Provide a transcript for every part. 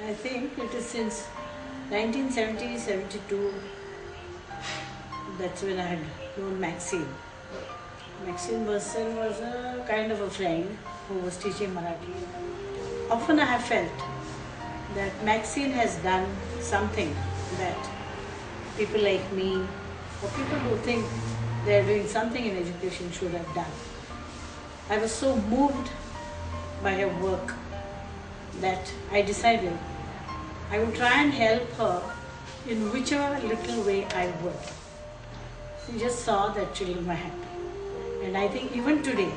I think it is since 1970-72, that's when I had known Maxine. Maxine Burson was a kind of a friend who was teaching Marathi. Often I have felt that Maxine has done something that people like me or people who think they are doing something in education should have done. I was so moved by her work that I decided I would try and help her in whichever little way I would. She just saw that children were happy. And I think even today,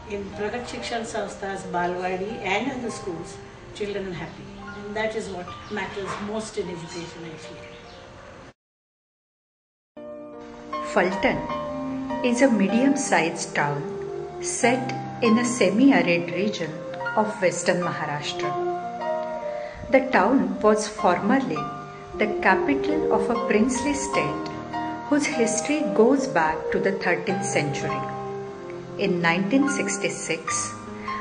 in Pragat Shikshan Sanstha's Balwadi and in the schools, children are happy. And that is what matters most in education, I feel. Fulton is a medium-sized town set in a semi-arid region of western Maharashtra. The town was formerly the capital of a princely state whose history goes back to the 13th century. In 1966,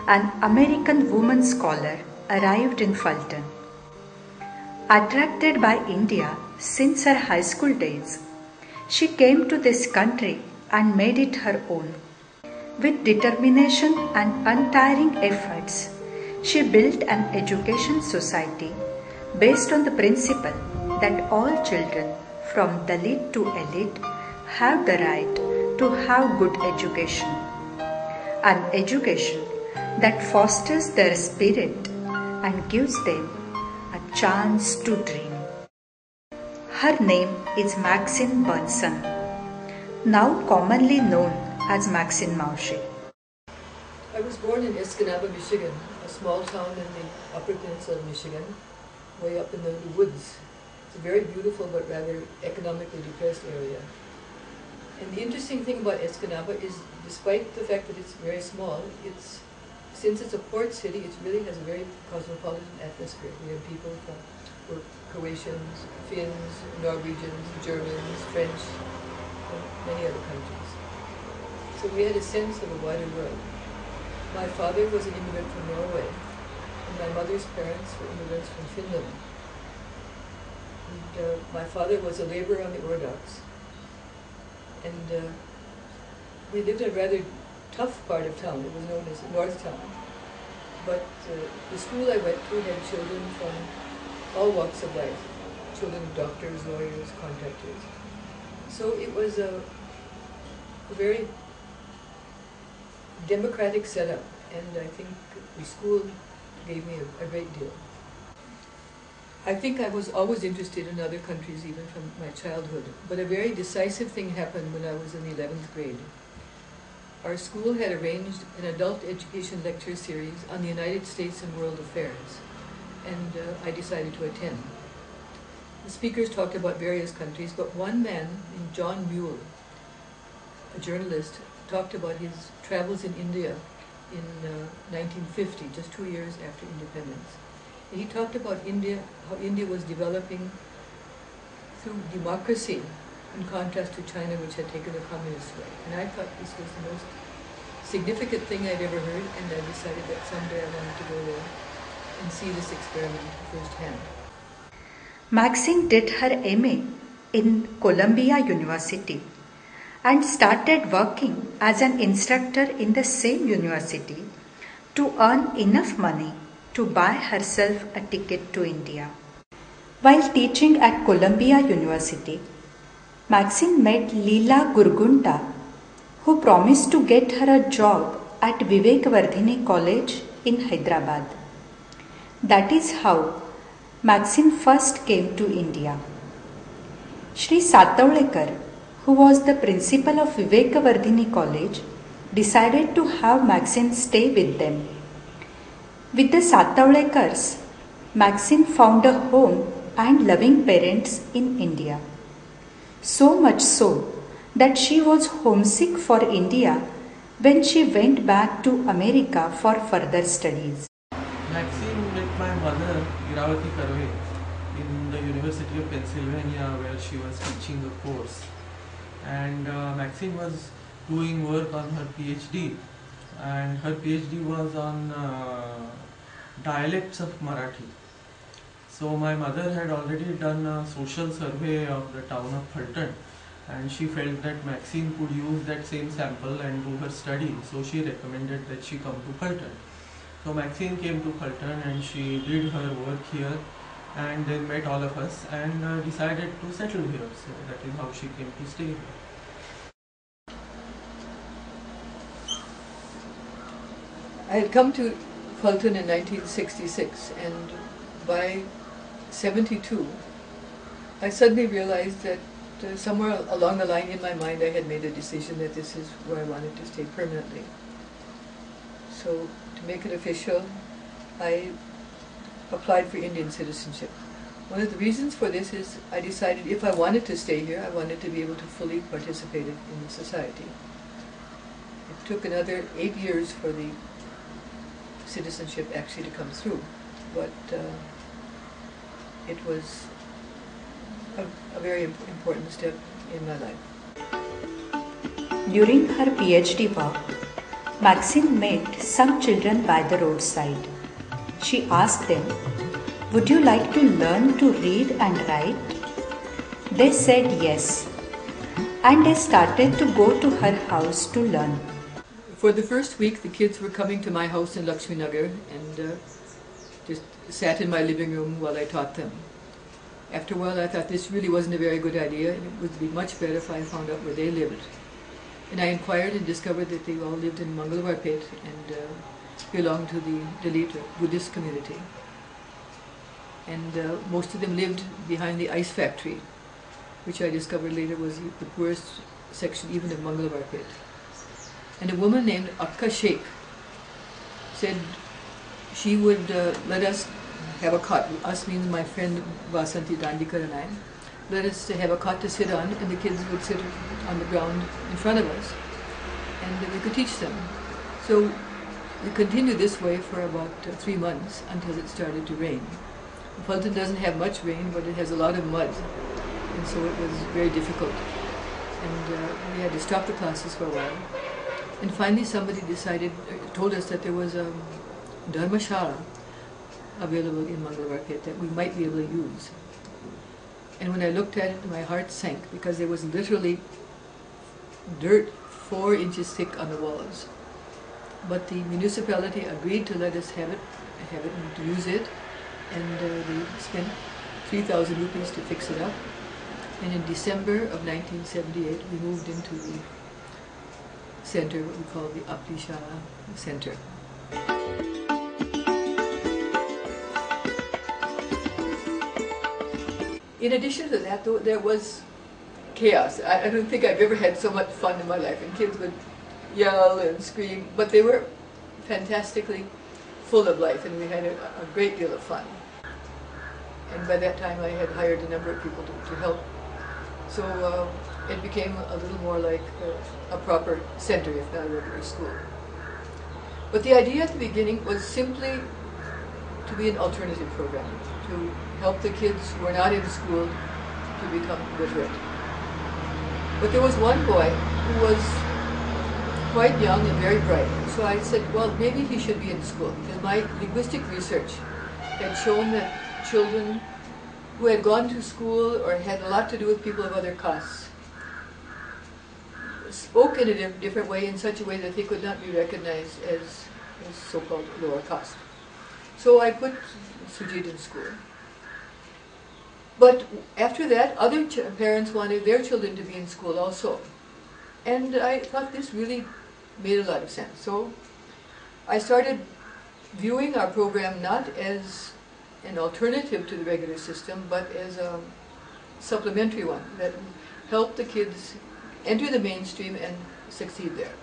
an American woman scholar arrived in Fulton. Attracted by India since her high school days, she came to this country and made it her own. With determination and untiring efforts, she built an education society based on the principle that all children from Dalit to elite have the right to have good education. An education that fosters their spirit and gives them a chance to dream. Her name is Maxine Burson, now commonly known as Maxine Maushi. I was born in Escanaba, Michigan, a small town in the Upper Peninsula of Michigan, way up in the woods. It's a very beautiful but rather economically depressed area. And the interesting thing about Escanaba is, despite the fact that it's very small, since it's a port city, it really has a very cosmopolitan atmosphere. We have people from Croatians, Finns, Norwegians, Germans, French, and many other countries. So we had a sense of a wider world. My father was an immigrant from Norway, and my mother's parents were immigrants from Finland. And my father was a laborer on the ore docks. And we lived in a rather tough part of town. It was known as North Town. But the school I went to had children from all walks of life. Children of doctors, lawyers, contractors. So it was a very democratic setup, and I think the school gave me a great deal. I think I was always interested in other countries, even from my childhood, but a very decisive thing happened when I was in the 11th grade. Our school had arranged an adult education lecture series on the United States and world affairs, and I decided to attend. The speakers talked about various countries, but one man named John Muir, a journalist, talked about his travels in India in 1950, just 2 years after independence. And he talked about India, how India was developing through democracy in contrast to China, which had taken the communist way. And I thought this was the most significant thing I'd ever heard, and I decided that someday I wanted to go there and see this experiment firsthand. Maxine did her MA in Columbia University and started working as an instructor in the same university to earn enough money to buy herself a ticket to India. While teaching at Columbia University, Maxine met Leela Gurgunta, who promised to get her a job at Vivekvardhini College in Hyderabad. That is how Maxine first came to India. Shri Satawalekar, who was the principal of Vivekvardhini College, decided to have Maxine stay with them. With the Satawalekars, Maxine found a home and loving parents in India. So much so that she was homesick for India when she went back to America for further studies. Maxine met my mother, Iravati Karve, in the University of Pennsylvania, where she was teaching a course. And Maxine was doing work on her PhD, and her PhD was on dialects of Marathi. So my mother had already done a social survey of the town of Fulton, and she felt that Maxine could use that same sample and do her study. So she recommended that she come to Fulton. So Maxine came to Fulton and she did her work here and then met all of us and decided to settle here. So that is how she came to stay here. I had come to Fulton in 1966, and by 72 I suddenly realized that somewhere along the line in my mind I had made a decision that this is where I wanted to stay permanently. So to make it official, I applied for Indian citizenship. One of the reasons for this is I decided if I wanted to stay here, I wanted to be able to fully participate in the society. It took another 8 years for the citizenship actually to come through, but it was a very important step in my life. During her PhD work, Maxine met some children by the roadside. She asked them, "Would you like to learn to read and write?" They said yes, and they started to go to her house to learn. For the first week, the kids were coming to my house in Lakshmi Nagar and just sat in my living room while I taught them. After a while, I thought this really wasn't a very good idea, and it would be much better if I found out where they lived. And I inquired and discovered that they all lived in Mangalawarpet and belonged to the Dalit Buddhist community. And most of them lived behind the ice factory, which I discovered later was the poorest section even of Mangalawarpet. And a woman named Akka Sheikh said she would let us have a cot. Us means my friend Vasanti Dandikar and I. Let us to have a cot to sit on, and the kids would sit on the ground in front of us, and we could teach them. So we continued this way for about 3 months until it started to rain. Fulton doesn't have much rain, but it has a lot of mud, and so it was very difficult. And we had to stop the classes for a while. And finally somebody told us that there was a dharmashala available in Mangalawarpet that we might be able to use. And when I looked at it, my heart sank, because there was literally dirt 4 inches thick on the walls. But the municipality agreed to let us have it and to use it, and they spent 3,000 rupees to fix it up. And in December of 1978, we moved into the center, what we call the Apli Shala Center. In addition to that, though, there was chaos. I don't think I've ever had so much fun in my life, and kids would yell and scream, but they were fantastically full of life, and we had a great deal of fun. And by that time I had hired a number of people to help. So it became a little more like a proper center, if not a regular school. But the idea at the beginning was simply to be an alternative program, to help the kids who are not in school to become literate. But there was one boy who was quite young and very bright. So I said, well, maybe he should be in school, because my linguistic research had shown that children who had gone to school or had a lot to do with people of other castes spoke in a different way, in such a way that they could not be recognized as so-called lower caste. So I put Sujit in school. But after that, other parents wanted their children to be in school also. And I thought this really made a lot of sense. So I started viewing our program not as an alternative to the regular system, but as a supplementary one that helped the kids enter the mainstream and succeed there.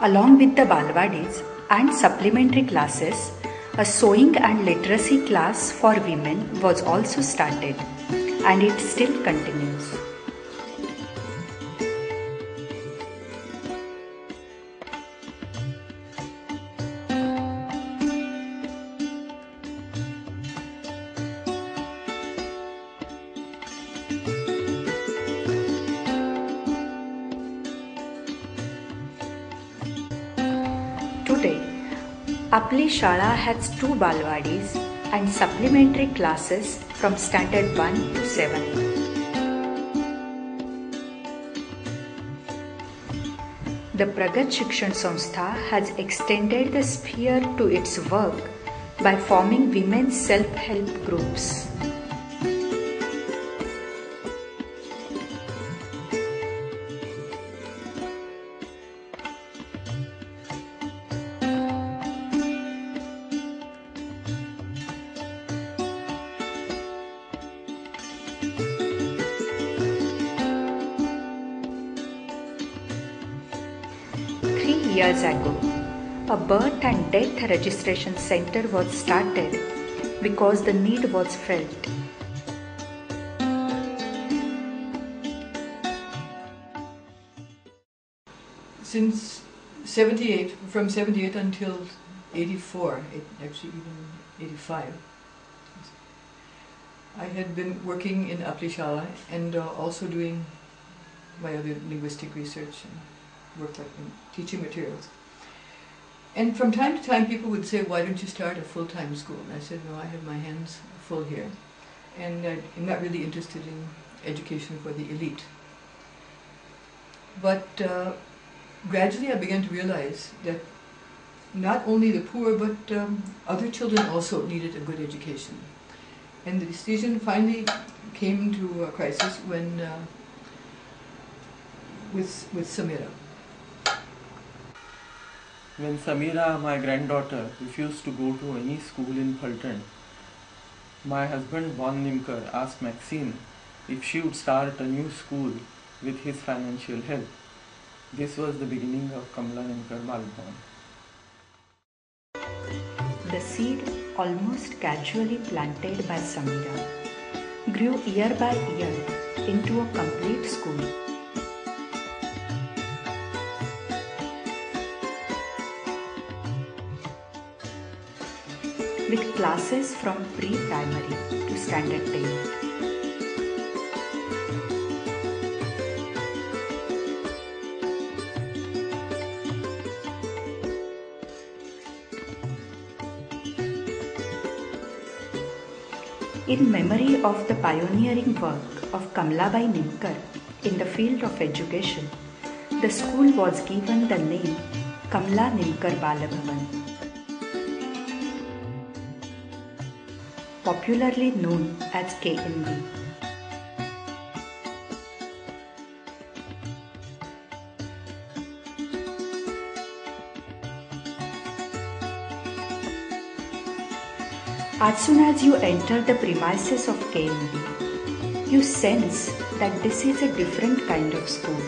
Along with the Balwadis and supplementary classes, a sewing and literacy class for women was also started, and it still continues. Today, Apli Shala has 2 Balwadis and supplementary classes from Standard 1 to 7. The Pragat Shikshan Sanstha has extended the sphere to its work by forming women's self-help groups. Years ago, a birth and death registration center was started because the need was felt. Since 78, from 78 until 84, actually even 85, I had been working in Aplishala and also doing my other linguistic research and work like in teaching materials. And from time to time people would say, why don't you start a full-time school? And I said, no, I have my hands full here. And I'm not really interested in education for the elite. But gradually I began to realize that not only the poor, but other children also needed a good education. And the decision finally came to a crisis when, with Samira. When Samira, my granddaughter, refused to go to any school in Phaltan, my husband Von Nimkar asked Maxine if she would start a new school with his financial help. This was the beginning of Kamla Nimkar Balbhavan. The seed, almost casually planted by Samira, grew year by year into a complete school. With classes from pre-primary to standard 10. In memory of the pioneering work of Kamlabai Nimkar in the field of education, the school was given the name Kamla Nimkar Balabhavan, popularly known as KNB. As soon as you enter the premises of KNB, you sense that this is a different kind of school.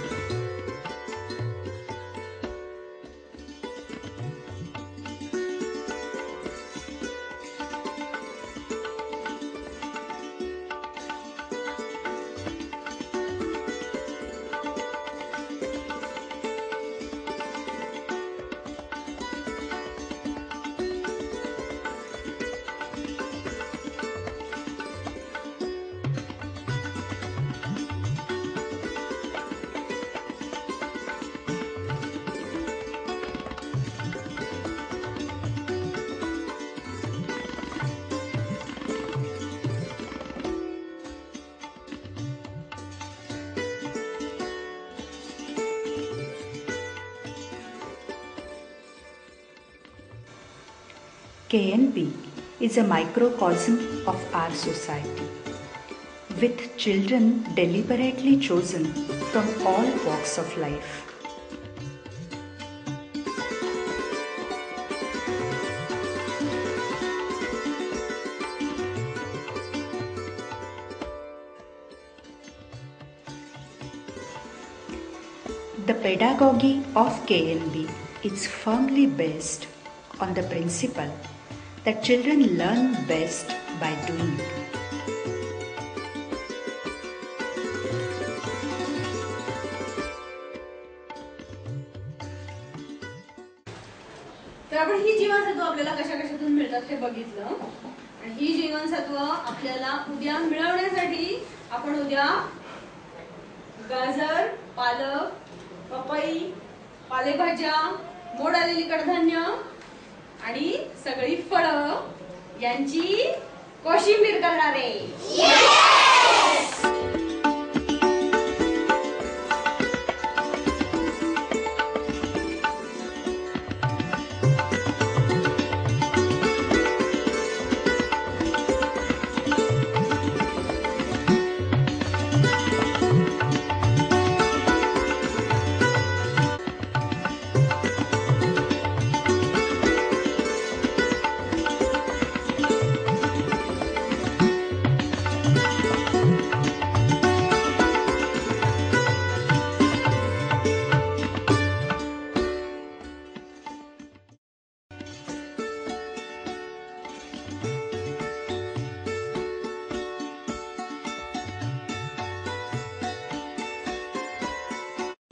KNB is a microcosm of our society, with children deliberately chosen from all walks of life. The pedagogy of KNB is firmly based on the principle that children learn best by doing. तर आपण ही जीवनसत्व आपल्याला कशा कशातून मिळतात हे बघितलं आणि ही जीवनसत्व आपल्याला उद्या मिळवण्यासाठी आपण उद्या गाजर, पालक, पपई, पालेभाज्या, मोड आलेली कडधान्य आणि सगळी फळं यांची कोशिंबीर करणारे.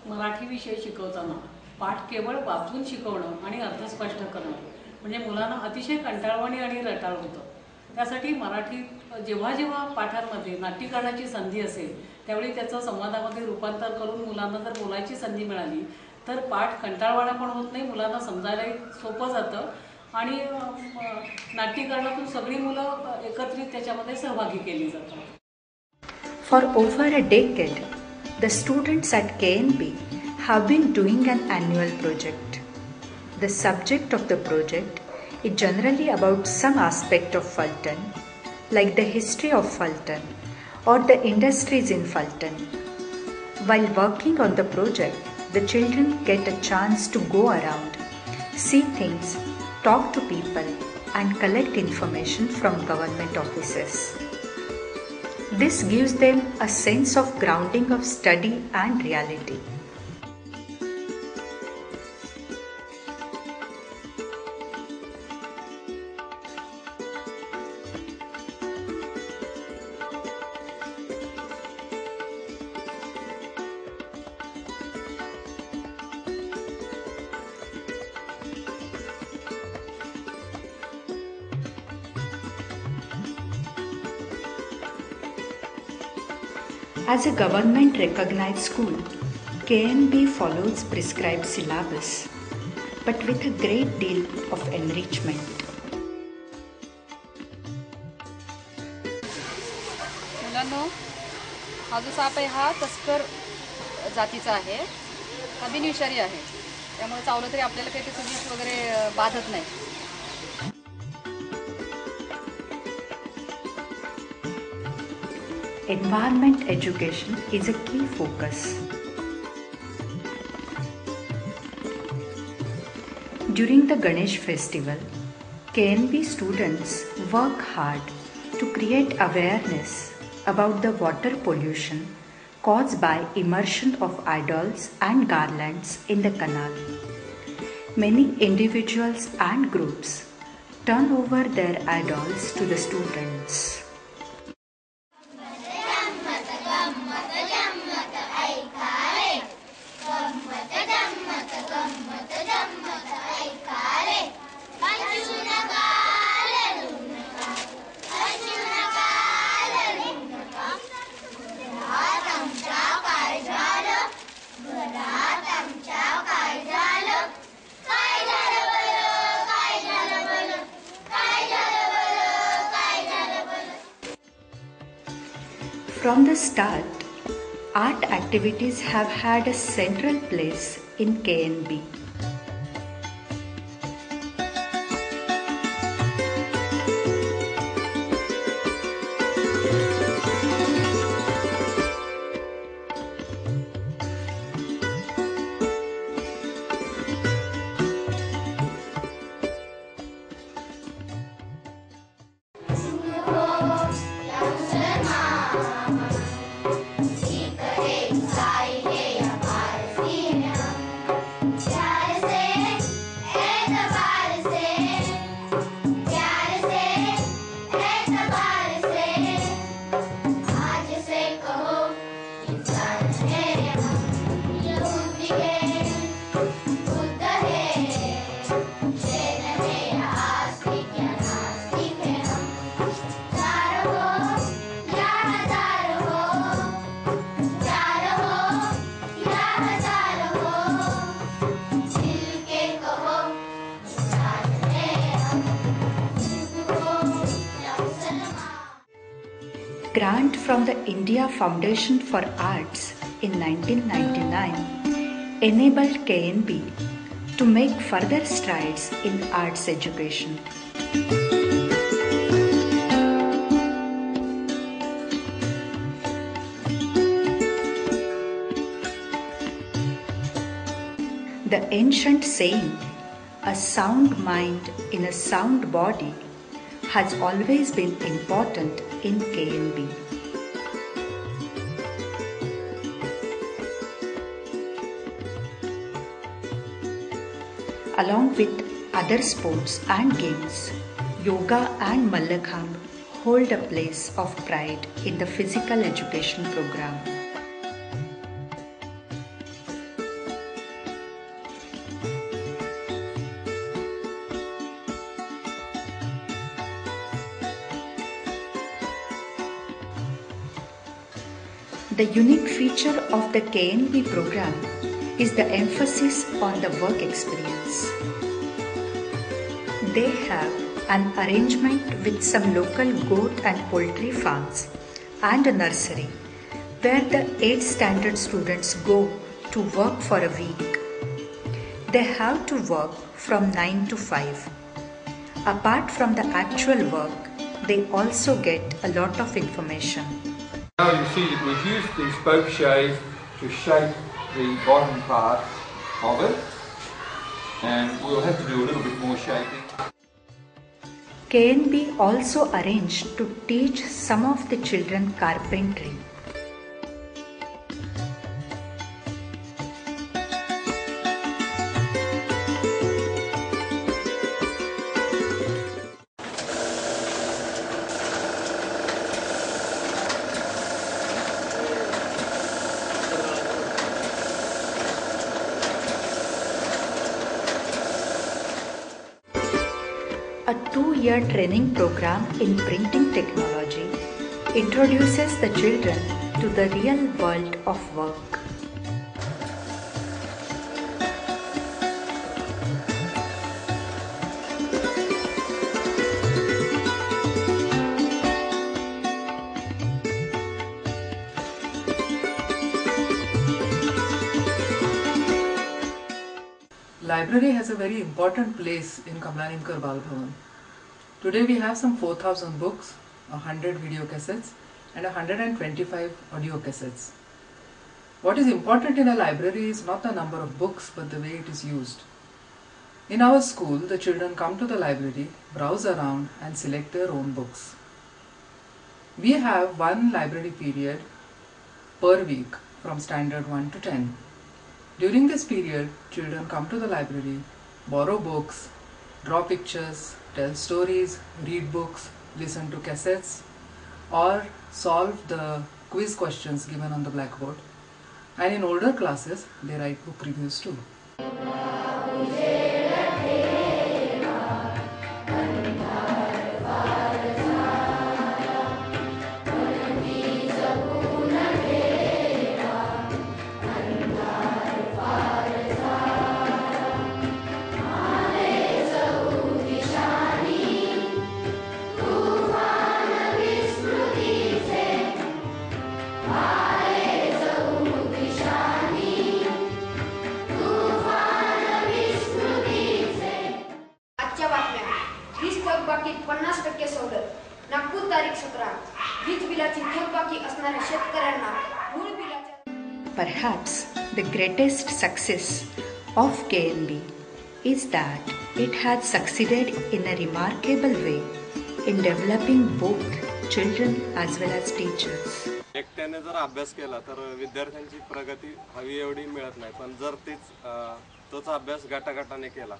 मराठी विषय शिकवताना पाठ केवळ वाचून शिकवणं आणि अर्थ स्पष्ट करणं म्हणजे मुलांना अतिशय कंटाळवाणी आणि रटाळ होतं. त्यासाठी मराठीत जेव्हा जेव्हा पाठांमध्ये नाट्यीकरणाची संधी असेल त्यावेळी त्याचं संवादामध्ये रूपांतर करून मुलांना जर बोलायची संधी मिळाली तर पाठ कंटाळवाणा पण होत नाही, मुलांना समजायलाही सोपं जातं आणि नाट्यीकरणातून सगळी मुलं एकत्रित त्याच्यामध्ये सहभागी केली जातात. For over a decade, the students at KNB have been doing an annual project. The subject of the project is generally about some aspect of Fulton, like the history of Fulton or the industries in Fulton. While working on the project, the children get a chance to go around, see things, talk to people, and collect information from government offices. This gives them a sense of grounding of study and reality. As a government recognized school, KNB follows prescribed syllabus, but with a great deal of enrichment. मुलांनो, हा जो shop आहे हा तस्कर जातीचा आहे, हा बिनविषारी आहे, त्यामुळे चावलं तरी आपल्याला काही त्याचं विष वगैरे बाधत नाही. Environment education is a key focus. During the Ganesh festival, KNB students work hard to create awareness about the water pollution caused by immersion of idols and garlands in the canal. Many individuals and groups turn over their idols to the students. From the start, art activities have had a central place in KNB. Yeah. grant from the India Foundation for Arts in 1999 enabled KNB to make further strides in arts education. The ancient saying, "A sound mind in a sound body," has always been important in KNB. Along with other sports and games, yoga and Mallakhambh hold a place of pride in the physical education program. The unique feature of the KNB program is the emphasis on the work experience. They have an arrangement with some local goat and poultry farms and a nursery where the 8th standard students go to work for a week. They have to work from 9 to 5. Apart from the actual work, they also get a lot of information. Now you see that we've used the spoke shave to shape the bottom part of it, and we'll have to do a little bit more shaping. KNB also arranged to teach some of the children carpentry. A 2-year training program in printing technology introduces the children to the real world of work. Library has a very important place in Kamlaninkar Bal Bhavan. Today we have some 4,000 books, 100 video cassettes and 125 audio cassettes. What is important in a library is not the number of books but the way it is used. In our school, the children come to the library, browse around and select their own books. We have one library period per week from standard 1 to 10. During this period, children come to the library, borrow books, draw pictures, tell stories, read books, listen to cassettes, or solve the quiz questions given on the blackboard. And in older classes, they write book reviews too. Perhaps the greatest success of KNB is that it has succeeded in a remarkable way in developing both children as well as teachers. एकट्याने जर अभ्यास केला तर विद्यार्थ्यांची प्रगती हवी एवढी मिळत नाही, पण जर तोच अभ्यास गटागटाने केला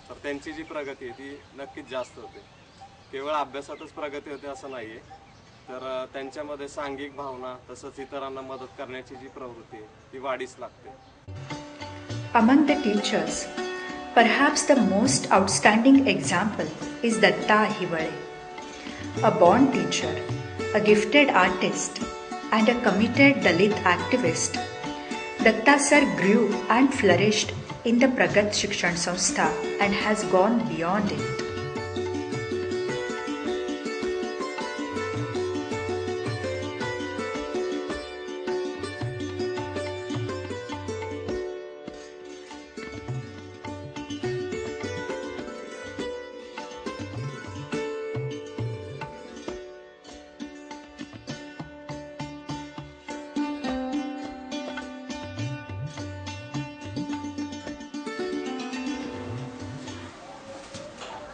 तर त्यांची जी प्रगती आहे ती नक्कीच जास्त होते. केवळ अभ्यासातच प्रगती होते असं नाहीये, तर त्यांच्यामध्ये सांघिक भावना तसंच इतरांना मदत करण्याची जी प्रवृत्ती आहे ती वाढीस लागते. Among the teachers, perhaps the most outstanding example is Datta Hivale. A born teacher, a gifted artist, and a committed Dalit activist, Datta sir grew and flourished in the Pragat Shikshan Sanstha and has gone beyond it.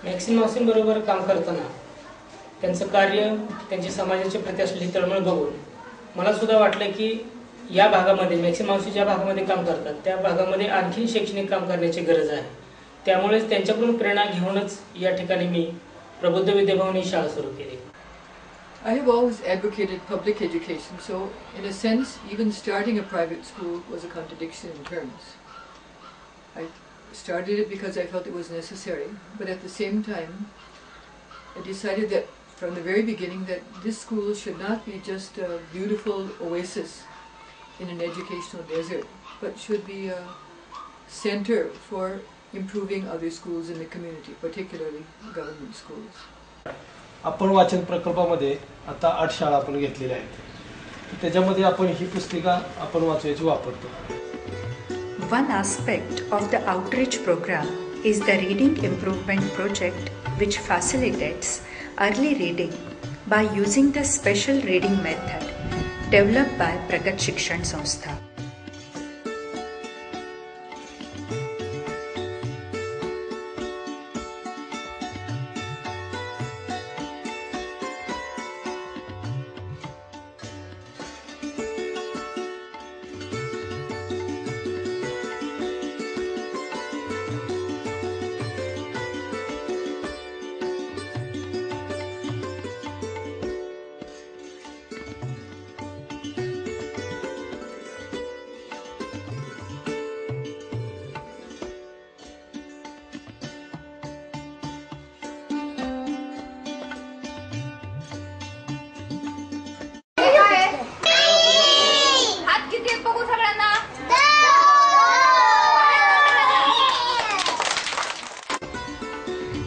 मॅक्सिन मावशींबरोबर काम करताना त्यांचं कार्य, त्यांची समाजाच्या प्रती असलेली तळमळ बघून मला सुद्धा वाटलं की या भागामध्ये मॅक्सिन मावशी ज्या भागामध्ये काम करतात त्या भागामध्ये आणखी शैक्षणिक काम करण्याची गरज आहे. त्यामुळेच त्यांच्याकडून प्रेरणा घेऊनच या ठिकाणी मी प्रबुद्ध विद्याभवन ही शाळा सुरू केली. I have always advocated public education, so in a sense, even starting a private school was a contradiction in terms. I started it because I felt it was necessary, but at the same time, I decided that from the very beginning that this school should not be just a beautiful oasis in an educational desert, but should be a center for improving other schools in the community, particularly government schools. आपण वाचन प्रकल्पामध्ये आता 8 शाळा आपण घेतलेल्या आहेत. त्याच्यामध्ये आपण ही पुस्तिका आपण वाचवायची वापरतो. One aspect of the outreach program is the Reading Improvement Project, which facilitates early reading by using the special reading method developed by Pragat Shikshan Sanstha.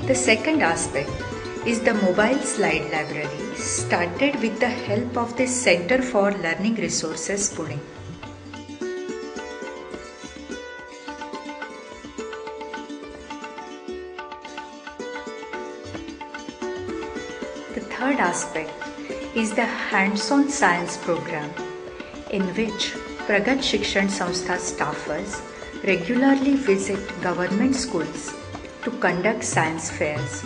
The second aspect is the mobile slide library started with the help of the Center for Learning Resources, Pune. The third aspect is the hands-on science program, in which Pragat Shikshan Sanstha staffers regularly visit government schools to conduct science fairs.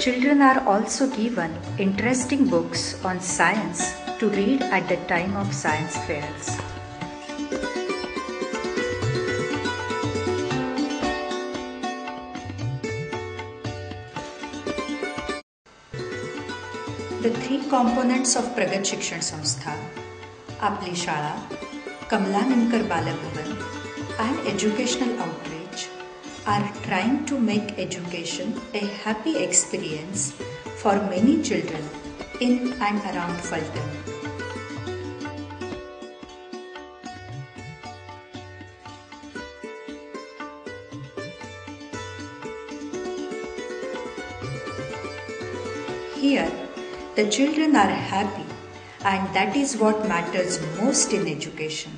Children are also given interesting books on science to read at the time of science fairs. The three components of Pragat Shikshan Sanstha, आपली शाळा, कमलानेमकर Bal Bhavan, and educational outreach are trying to make education a happy experience for many children in and around Fulton. Here, the children are happy, and that is what matters most in education.